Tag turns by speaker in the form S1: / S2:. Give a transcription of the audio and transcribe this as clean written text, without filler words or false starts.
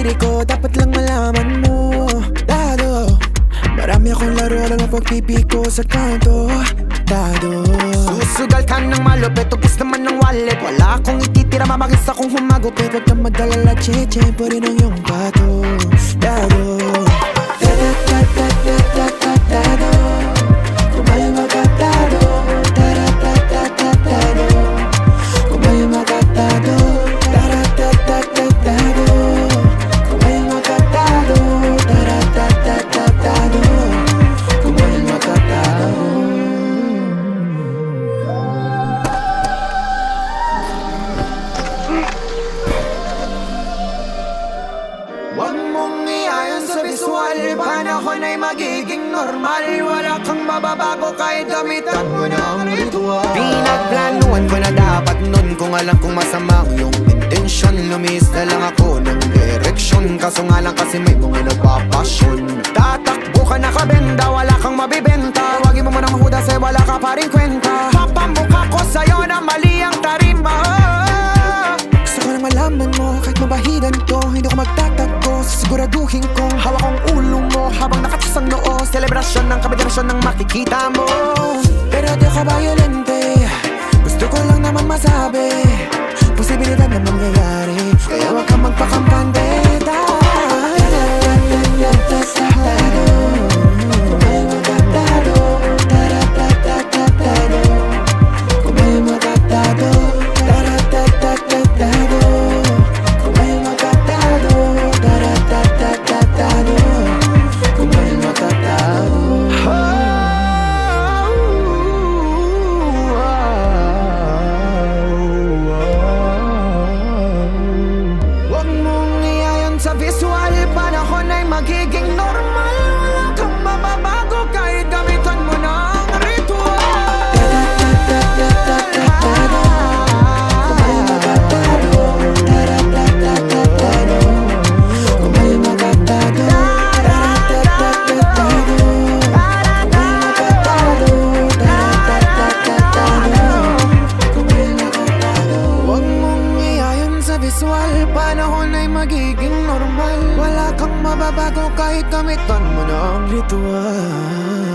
S1: sarili ko, dapat lang malaman mo. Dado, marami akong laro lang ang pagpipiko sa kanto. Dado, susugal ka ng malupit, tugis naman ng wallet. Wala akong ititira, mamagis akong humagupit. Huwag kang mag-alala, che-che-po rin ang iyong bato. Dado, da-da-da-da-da-da-da-dado. Kung may magkatado, da-da-da-da-da-dado. Kung may magkatado, da-da-da-da-da-dado. Kung may magkatado, da-da-da-da-da-dado. Kung may magkatado. Huwag mong iayon sa visual, panahon ay magiging normal. Wala kang mababago kahit gamitan mo na ang ritual. Pinagplanuhan ko na dapat nun, kung alam kong masama ang iyong intensyon. Lumis na lang ako ng direksyon, kaso nga lang kasi may mga nagpapasyon. Tatakbo ka nakabenda, wala kang mabibenta. Huwagin mo manang hudas ay wala ka pa rin kwenta. Papamukha ko sa'yo na mali ang tarima. Gusto ko lang malaman mo, kahit mabahidan to, hindi ko magtatago. Siguraduhin kong hawak ang ulo mo habang nakatas ang noo. Selebrasyon ng kabederasyon ng makikita mo. Pero di ako violente, gusto ko lang naman masabi posibilidad na mangyayari, kaya wag kang magpakampante. Sa visual, panahon ay magiging normal. Wala kang mababago kahit gamitan mo ng ritual. Kung may magkatado, kung may magkatado, kung may magkatado. Huwag mong iayon sa visual, panahon ay magiging normal. Wala kang mababago kahit gamitan mo ng ritual.